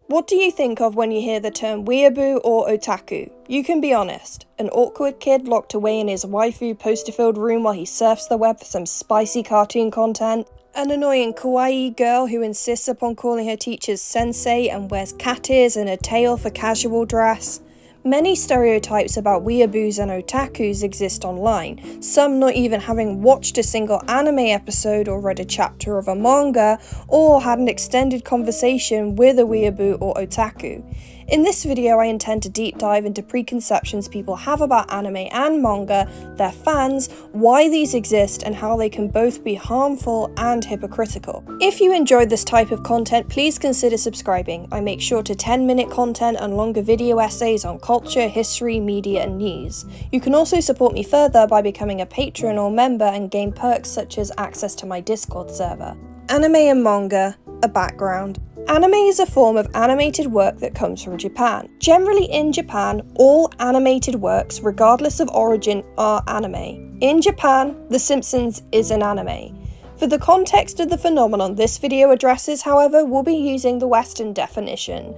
What do you think of when you hear the term weeaboo or otaku? You can be honest. An awkward kid locked away in his waifu poster-filled room while he surfs the web for some spicy cartoon content? An annoying kawaii girl who insists upon calling her teachers sensei and wears cat ears and a tail for casual dress? Many stereotypes about weeaboos and otakus exist online, some not even having watched a single anime episode or read a chapter of a manga, or had an extended conversation with a weeaboo or otaku. In this video, I intend to deep dive into preconceptions people have about anime and manga, their fans, why these exist, and how they can both be harmful and hypocritical. If you enjoyed this type of content, please consider subscribing. I make short to 10-minute content and longer video essays on culture, history, media, and news. You can also support me further by becoming a patron or member and gain perks such as access to my Discord server. Anime and manga, a background. Anime is a form of animated work that comes from Japan. Generally in Japan, all animated works, regardless of origin, are anime. In Japan, The Simpsons is an anime. For the context of the phenomenon this video addresses, however, we'll be using the Western definition.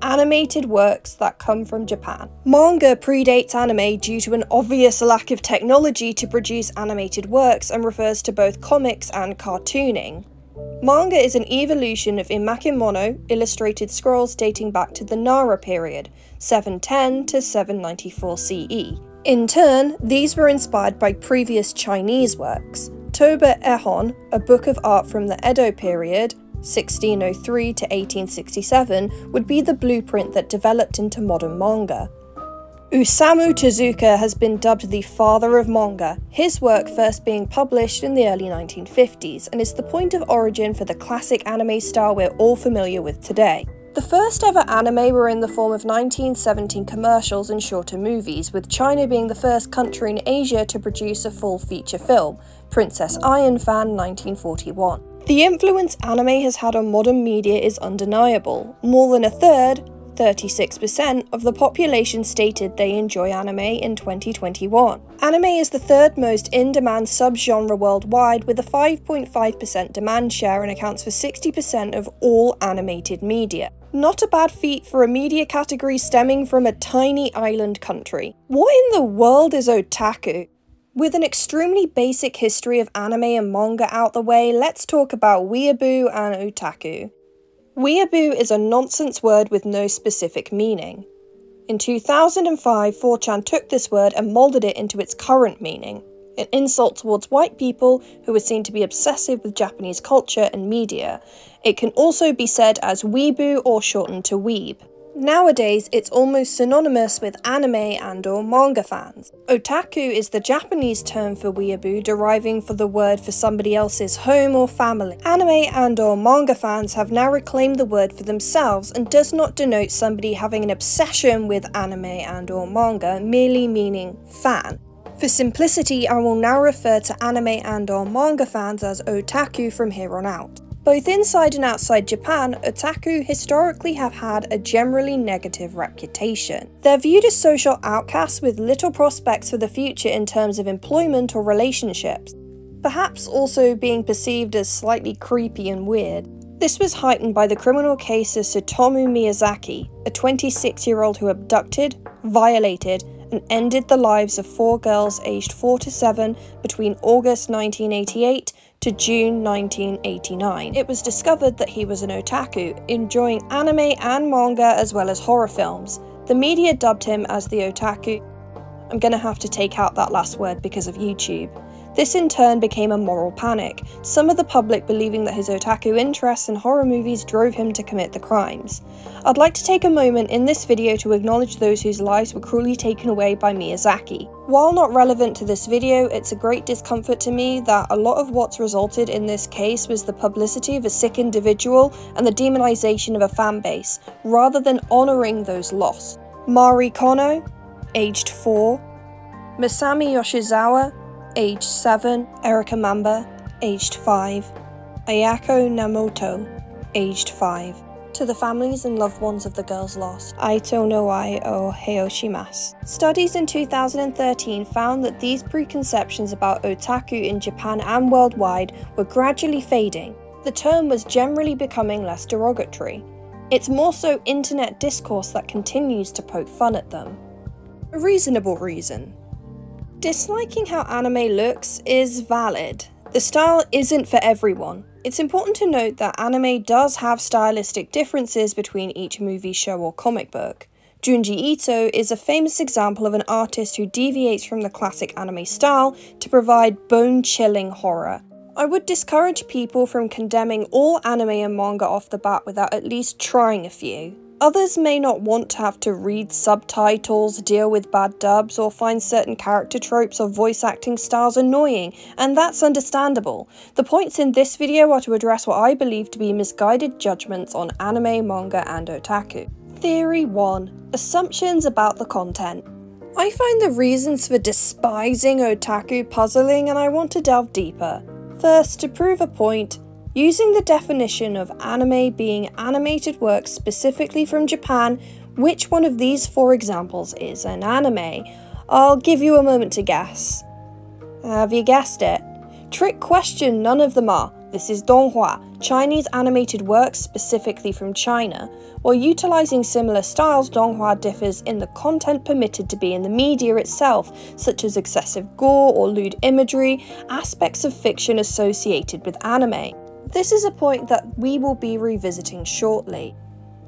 Animated works that come from Japan. Manga predates anime due to an obvious lack of technology to produce animated works and refers to both comics and cartooning. Manga is an evolution of imakemono, illustrated scrolls dating back to the Nara period, 710 to 794 CE. In turn, these were inspired by previous Chinese works. Toba Ehon, a book of art from the Edo period, 1603 to 1867, would be the blueprint that developed into modern manga. Osamu Tezuka has been dubbed the father of manga, his work first being published in the early 1950s, and is the point of origin for the classic anime style we're all familiar with today. The first ever anime were in the form of 1917 commercials and shorter movies, with China being the first country in Asia to produce a full feature film, Princess Iron Fan 1941. The influence anime has had on modern media is undeniable. More than a third, 36% of the population stated they enjoy anime in 2021. Anime is the third most in-demand subgenre worldwide, with a 5.5% demand share, and accounts for 60% of all animated media. Not a bad feat for a media category stemming from a tiny island country. What in the world is otaku? With an extremely basic history of anime and manga out the way, let's talk about weeaboo and otaku. Weeaboo is a nonsense word with no specific meaning. In 2005, 4chan took this word and moulded it into its current meaning, an insult towards white people who are seen to be obsessive with Japanese culture and media. It can also be said as weeboo or shortened to weeb. Nowadays, it's almost synonymous with anime and/or manga fans. Otaku is the Japanese term for weeaboo, deriving from the word for somebody else's home or family. Anime and/or manga fans have now reclaimed the word for themselves and does not denote somebody having an obsession with anime and/or manga, merely meaning fan. For simplicity, I will now refer to anime and/or manga fans as otaku from here on out. Both inside and outside Japan, otaku historically have had a generally negative reputation. They're viewed as social outcasts with little prospects for the future in terms of employment or relationships, perhaps also being perceived as slightly creepy and weird. This was heightened by the criminal case of Tsutomu Miyazaki, a 26-year-old who abducted, violated, and ended the lives of 4 girls aged 4 to 7 between August 1988 to June 1989. It was discovered that he was an otaku, enjoying anime and manga as well as horror films. The media dubbed him as the otaku. I'm gonna have to take out that last word because of YouTube. This in turn became a moral panic, some of the public believing that his otaku interests in horror movies drove him to commit the crimes. I'd like to take a moment in this video to acknowledge those whose lives were cruelly taken away by Miyazaki. While not relevant to this video, it's a great discomfort to me that a lot of what's resulted in this case was the publicity of a sick individual and the demonization of a fan base, rather than honouring those lost. Mari Kono, aged 4, Masami Yoshizawa, aged 7, Erika Mamba, aged 5, Ayako Namoto, aged 5. To the families and loved ones of the girls lost, Aito no ai o heoshimasu. Studies in 2013 found that these preconceptions about otaku in Japan and worldwide were gradually fading. The term was generally becoming less derogatory. It's more so internet discourse that continues to poke fun at them. A reasonable reason. Disliking how anime looks is valid. The style isn't for everyone. It's important to note that anime does have stylistic differences between each movie, show, or comic book. Junji Ito is a famous example of an artist who deviates from the classic anime style to provide bone-chilling horror. I would discourage people from condemning all anime and manga off the bat without at least trying a few. Others may not want to have to read subtitles, deal with bad dubs, or find certain character tropes or voice acting styles annoying, and that's understandable. The points in this video are to address what I believe to be misguided judgments on anime, manga, and otaku. Theory 1. Assumptions about the content. I find the reasons for despising otaku puzzling, and I want to delve deeper. First, to prove a point, using the definition of anime being animated works specifically from Japan, which one of these 4 examples is an anime? I'll give you a moment to guess. Have you guessed it? Trick question, none of them are. This is donghua, Chinese animated works specifically from China. While utilising similar styles, donghua differs in the content permitted to be in the media itself, such as excessive gore or lewd imagery, aspects of fiction associated with anime. This is a point that we will be revisiting shortly.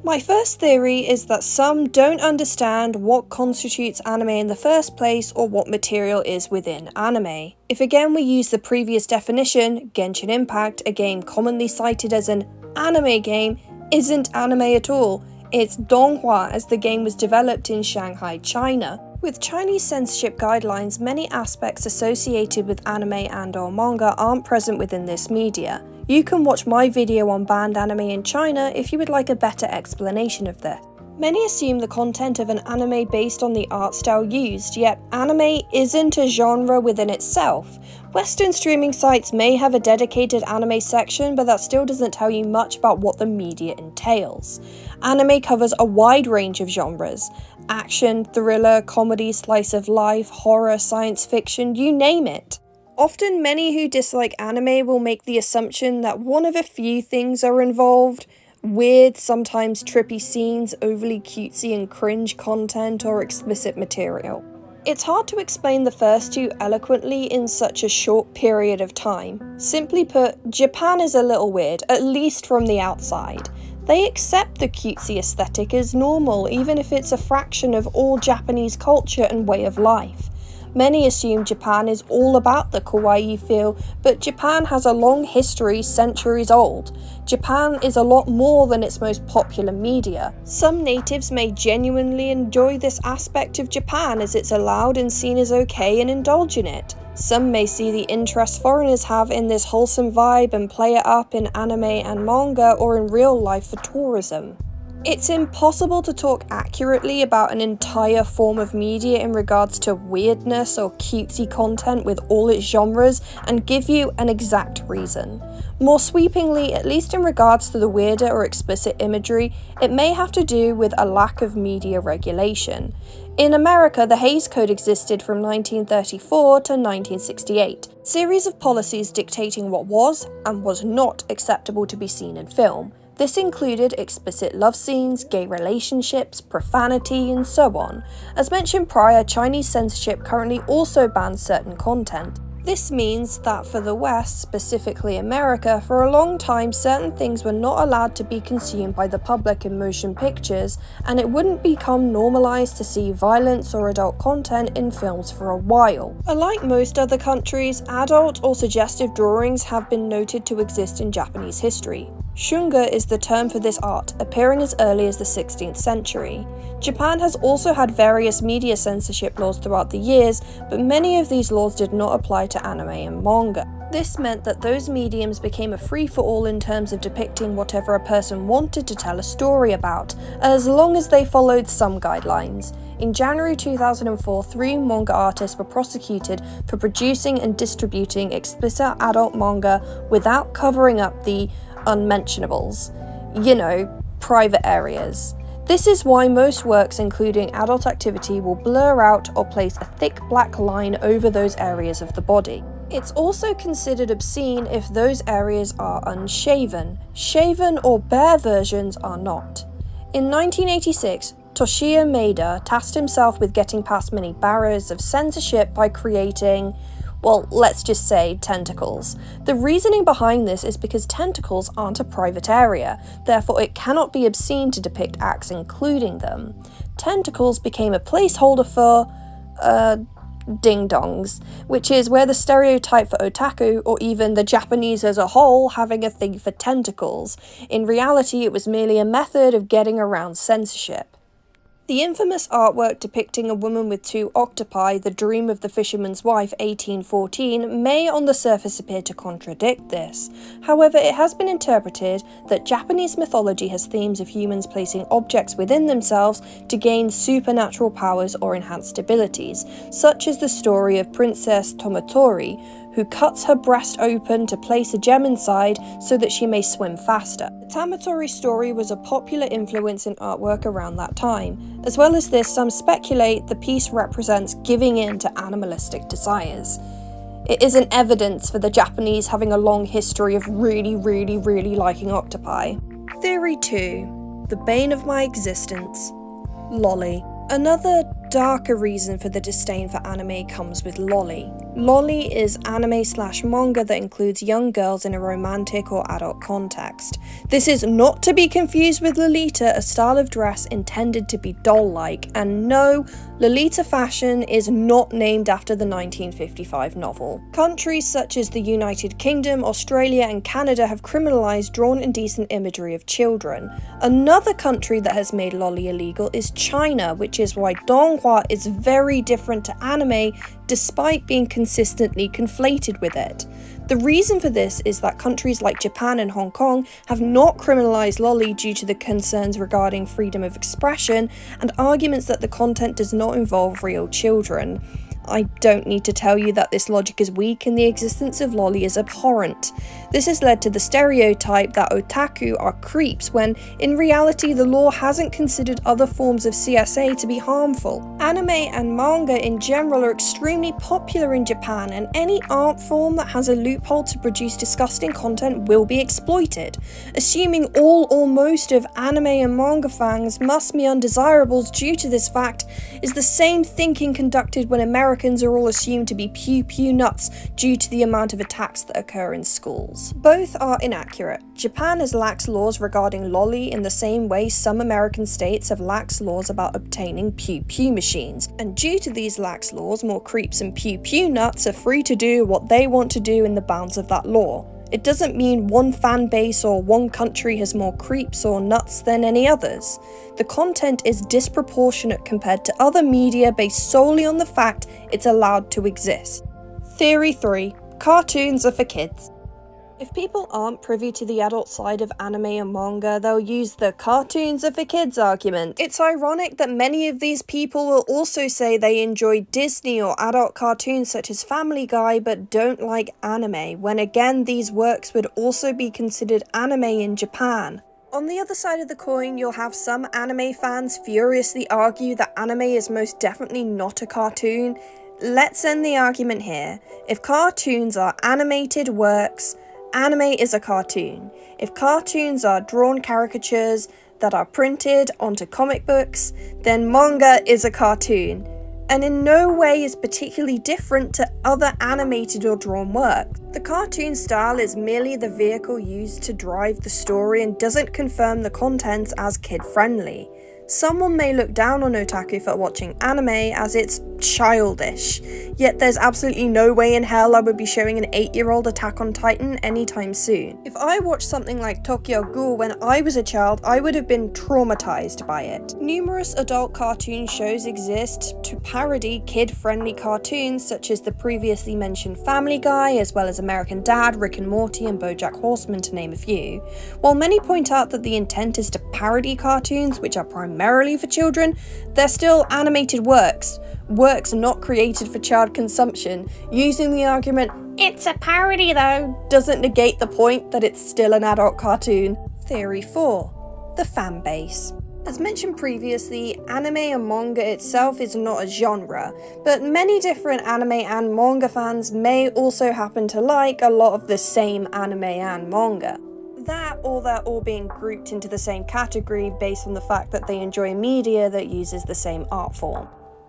My first theory is that some don't understand what constitutes anime in the first place or what material is within anime. If again we use the previous definition, Genshin Impact, a game commonly cited as an anime game, isn't anime at all. It's donghua, as the game was developed in Shanghai, China. With Chinese censorship guidelines, many aspects associated with anime and/or manga aren't present within this media. You can watch my video on banned anime in China if you would like a better explanation of this. Many assume the content of an anime based on the art style used, yet anime isn't a genre within itself. Western streaming sites may have a dedicated anime section, but that still doesn't tell you much about what the media entails. Anime covers a wide range of genres: action, thriller, comedy, slice of life, horror, science fiction, you name it. Often many who dislike anime will make the assumption that one of a few things are involved: weird, sometimes trippy scenes, overly cutesy and cringe content, or explicit material. It's hard to explain the first two eloquently in such a short period of time. Simply put, Japan is a little weird, at least from the outside. They accept the cutesy aesthetic as normal, even if it's a fraction of all Japanese culture and way of life. Many assume Japan is all about the kawaii feel, but Japan has a long history, centuries old. Japan is a lot more than its most popular media. Some natives may genuinely enjoy this aspect of Japan as it's allowed and seen as okay and indulge in it. Some may see the interest foreigners have in this wholesome vibe and play it up in anime and manga or in real life for tourism. It's impossible to talk accurately about an entire form of media in regards to weirdness or cutesy content with all its genres and give you an exact reason. More sweepingly, at least in regards to the weirder or explicit imagery, it may have to do with a lack of media regulation. In America, the Hays Code existed from 1934 to 1968, a series of policies dictating what was and was not acceptable to be seen in film. This included explicit love scenes, gay relationships, profanity, and so on. As mentioned prior, Chinese censorship currently also bans certain content. This means that for the West, specifically America, for a long time certain things were not allowed to be consumed by the public in motion pictures, and it wouldn't become normalized to see violence or adult content in films for a while. Unlike most other countries, adult or suggestive drawings have been noted to exist in Japanese history. Shunga is the term for this art, appearing as early as the 16th century. Japan has also had various media censorship laws throughout the years, but many of these laws did not apply to anime and manga. This meant that those mediums became a free-for-all in terms of depicting whatever a person wanted to tell a story about, as long as they followed some guidelines. In January 2004, 3 manga artists were prosecuted for producing and distributing explicit adult manga without covering up the unmentionables, private areas. This is why most works including adult activity will blur out or place a thick black line over those areas of the body. It's also considered obscene if those areas are unshaven. Shaven or bare versions are not. In 1986, Toshio Maeda tasked himself with getting past many barriers of censorship by creating, well, let's just say tentacles. The reasoning behind this is because tentacles aren't a private area, therefore it cannot be obscene to depict acts including them. Tentacles became a placeholder for, ding-dongs, which is where the stereotype for otaku, or even the Japanese as a whole, having a thing for tentacles. In reality, it was merely a method of getting around censorship. The infamous artwork depicting a woman with two octopi, The Dream of the Fisherman's Wife 1814, may on the surface appear to contradict this. However, it has been interpreted that Japanese mythology has themes of humans placing objects within themselves to gain supernatural powers or enhanced abilities, such as the story of Princess Tomotori, who cuts her breast open to place a gem inside so that she may swim faster. The Tamatori story was a popular influence in artwork around that time. As well as this, some speculate the piece represents giving in to animalistic desires. It isn't evidence for the Japanese having a long history of really liking octopi. Theory 2. The bane of my existence. Lolly. Another darker reason for the disdain for anime comes with lolly. Lolly is anime/manga that includes young girls in a romantic or adult context. This is not to be confused with Lolita, a style of dress intended to be doll-like, and no, Lolita fashion is not named after the 1955 novel. Countries such as the United Kingdom, Australia and Canada have criminalised drawn indecent imagery of children. Another country that has made lolly illegal is China, which is why donghua is very different to anime despite being consistently conflated with it. The reason for this is that countries like Japan and Hong Kong have not criminalised lolly due to the concerns regarding freedom of expression and arguments that the content does not involve real children. I don't need to tell you that this logic is weak and the existence of lolly is abhorrent. This has led to the stereotype that otaku are creeps when, in reality, the law hasn't considered other forms of CSA to be harmful. Anime and manga in general are extremely popular in Japan, and any art form that has a loophole to produce disgusting content will be exploited. Assuming all or most of anime and manga fans must be undesirables due to this fact is the same thinking conducted when Americans are all assumed to be pew-pew nuts due to the amount of attacks that occur in schools. Both are inaccurate. Japan has lax laws regarding lolly in the same way some American states have lax laws about obtaining pew-pew machines, and due to these lax laws, more creeps and pew-pew nuts are free to do what they want to do in the bounds of that law. It doesn't mean one fan base or one country has more creeps or nuts than any others. The content is disproportionate compared to other media based solely on the fact it's allowed to exist. Theory 3. Cartoons are for kids. If people aren't privy to the adult side of anime and manga, they'll use the cartoons are for kids argument. It's ironic that many of these people will also say they enjoy Disney or adult cartoons such as Family Guy but don't like anime, when again these works would also be considered anime in Japan. On the other side of the coin, you'll have some anime fans furiously argue that anime is most definitely not a cartoon. Let's end the argument here. If cartoons are animated works, anime is a cartoon. If cartoons are drawn caricatures that are printed onto comic books, then manga is a cartoon, and in no way is particularly different to other animated or drawn works. The cartoon style is merely the vehicle used to drive the story and doesn't confirm the contents as kid-friendly. Someone may look down on otaku for watching anime as it's childish, yet there's absolutely no way in hell I would be showing an 8-year-old Attack on Titan anytime soon. If I watched something like Tokyo Ghoul when I was a child, I would have been traumatized by it. Numerous adult cartoon shows exist to parody kid-friendly cartoons such as the previously mentioned Family Guy, as well as American Dad, Rick and Morty and BoJack Horseman to name a few. While many point out that the intent is to parody cartoons, which are primarily for children, they're still animated works not created for child consumption. Using the argument, "It's a parody though," doesn't negate the point that it's still an adult cartoon. Theory 4. The fan base. As mentioned previously, anime and manga itself is not a genre, but many different anime and manga fans may also happen to like a lot of the same anime and manga. That, or they're all being grouped into the same category based on the fact that they enjoy media that uses the same art form.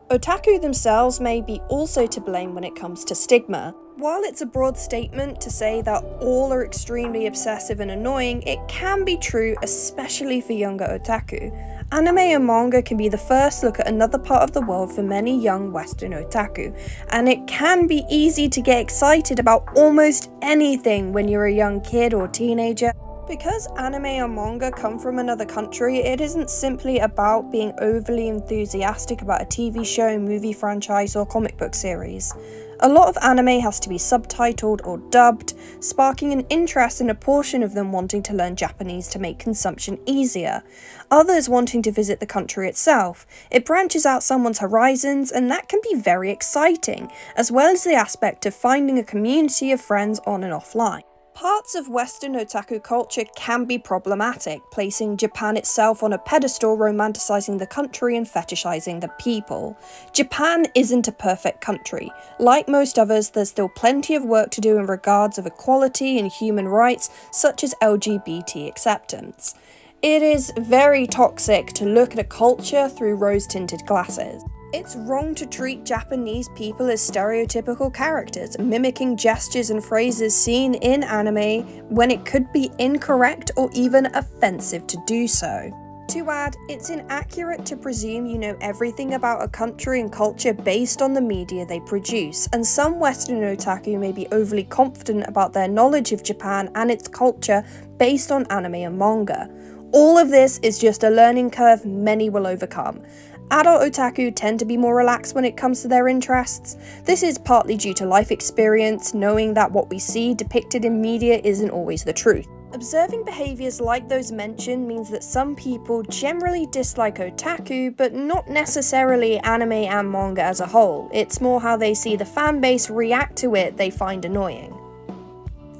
Otaku themselves may be also to blame when it comes to stigma. While it's a broad statement to say that all are extremely obsessive and annoying, it can be true, especially for younger otaku. Anime and manga can be the first look at another part of the world for many young Western otaku, and it can be easy to get excited about almost anything when you're a young kid or teenager. Because anime and manga come from another country, it isn't simply about being overly enthusiastic about a TV show, movie franchise, or comic book series. A lot of anime has to be subtitled or dubbed, sparking an interest in a portion of them wanting to learn Japanese to make consumption easier, others wanting to visit the country itself. It branches out someone's horizons, and that can be very exciting, as well as the aspect of finding a community of friends on and offline. Parts of Western otaku culture can be problematic, placing Japan itself on a pedestal, romanticizing the country and fetishizing the people. Japan isn't a perfect country. Like most others, there's still plenty of work to do in regards of equality and human rights, such as LGBT acceptance. It is very toxic to look at a culture through rose-tinted glasses. It's wrong to treat Japanese people as stereotypical characters, mimicking gestures and phrases seen in anime when it could be incorrect or even offensive to do so. To add, it's inaccurate to presume you know everything about a country and culture based on the media they produce, and some Western otaku may be overly confident about their knowledge of Japan and its culture based on anime and manga. All of this is just a learning curve many will overcome. Adult otaku tend to be more relaxed when it comes to their interests. This is partly due to life experience, knowing that what we see depicted in media isn't always the truth. Observing behaviours like those mentioned means that some people generally dislike otaku, but not necessarily anime and manga as a whole. It's more how they see the fanbase react to it they find annoying.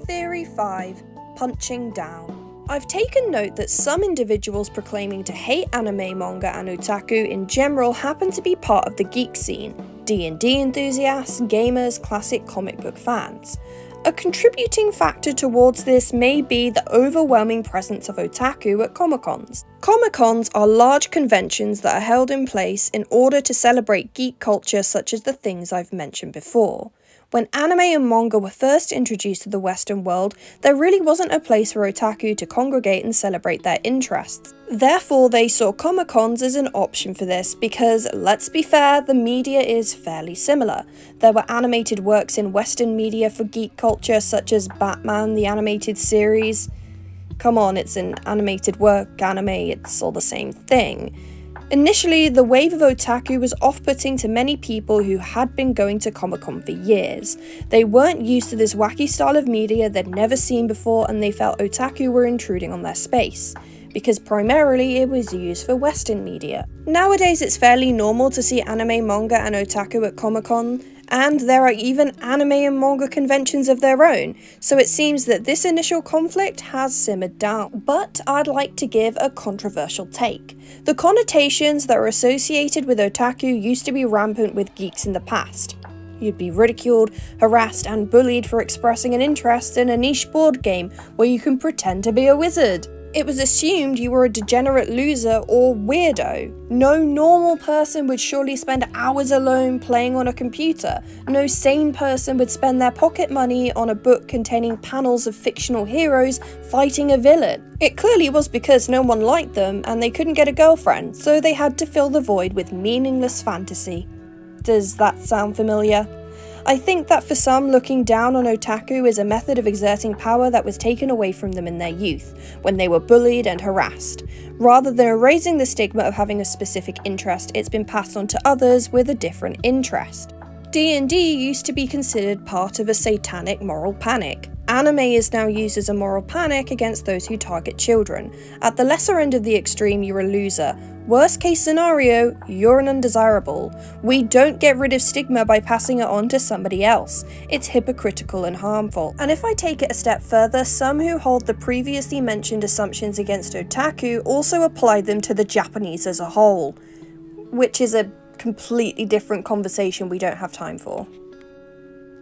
Theory 5. Punching down. I've taken note that some individuals proclaiming to hate anime, manga, and otaku in general happen to be part of the geek scene, D&D enthusiasts, gamers, classic comic book fans. A contributing factor towards this may be the overwhelming presence of otaku at Comic-Cons. Comic-Cons are large conventions that are held in place in order to celebrate geek culture such as the things I've mentioned before. When anime and manga were first introduced to the Western world, there really wasn't a place for otaku to congregate and celebrate their interests. Therefore, they saw Comic-Cons as an option for this because, let's be fair, the media is fairly similar. There were animated works in Western media for geek culture such as Batman, the animated series. Come on, it's an animated work, anime, it's all the same thing. Initially, the wave of otaku was off-putting to many people who had been going to Comic-Con for years. They weren't used to this wacky style of media they'd never seen before, and they felt otaku were intruding on their space, because primarily it was used for Western media. Nowadays, it's fairly normal to see anime, manga, and otaku at Comic-Con, and there are even anime and manga conventions of their own, so it seems that this initial conflict has simmered down. But I'd like to give a controversial take. The connotations that are associated with otaku used to be rampant with geeks in the past. You'd be ridiculed, harassed, and bullied for expressing an interest in a niche board game where you can pretend to be a wizard. It was assumed you were a degenerate loser or weirdo. No normal person would surely spend hours alone playing on a computer. No sane person would spend their pocket money on a book containing panels of fictional heroes fighting a villain. It clearly was because no one liked them and they couldn't get a girlfriend, so they had to fill the void with meaningless fantasy. Does that sound familiar? I think that for some, looking down on otaku is a method of exerting power that was taken away from them in their youth, when they were bullied and harassed. Rather than erasing the stigma of having a specific interest, it's been passed on to others with a different interest. D&D used to be considered part of a satanic moral panic. Anime is now used as a moral panic against those who target children. At the lesser end of the extreme, you're a loser. Worst case scenario, you're an undesirable. We don't get rid of stigma by passing it on to somebody else. It's hypocritical and harmful. And if I take it a step further, some who hold the previously mentioned assumptions against otaku also apply them to the Japanese as a whole, which is a completely different conversation we don't have time for.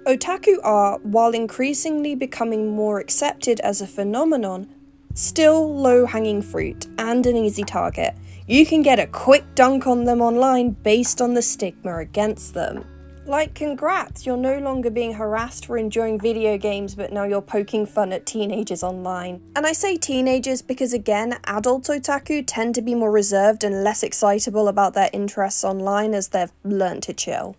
Otaku are, while increasingly becoming more accepted as a phenomenon, Still low-hanging fruit and an easy target. You can get a quick dunk on them online based on the stigma against them. Like, congrats, you're no longer being harassed for enjoying video games, but now you're poking fun at teenagers online. And I say teenagers because, again, adult otaku tend to be more reserved and less excitable about their interests online as they've learned to chill.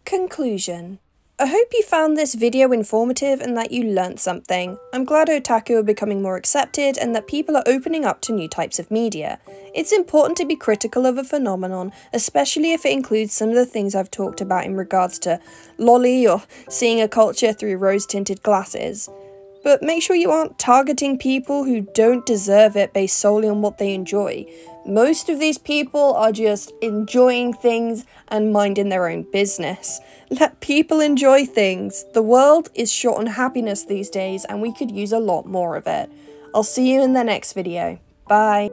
Conclusion. I hope you found this video informative and that you learnt something. I'm glad otaku are becoming more accepted and that people are opening up to new types of media. It's important to be critical of a phenomenon, especially if it includes some of the things I've talked about in regards to lolly or seeing a culture through rose-tinted glasses. But make sure you aren't targeting people who don't deserve it based solely on what they enjoy. Most of these people are just enjoying things and minding their own business. Let people enjoy things. The world is short on happiness these days and we could use a lot more of it. I'll see you in the next video. Bye.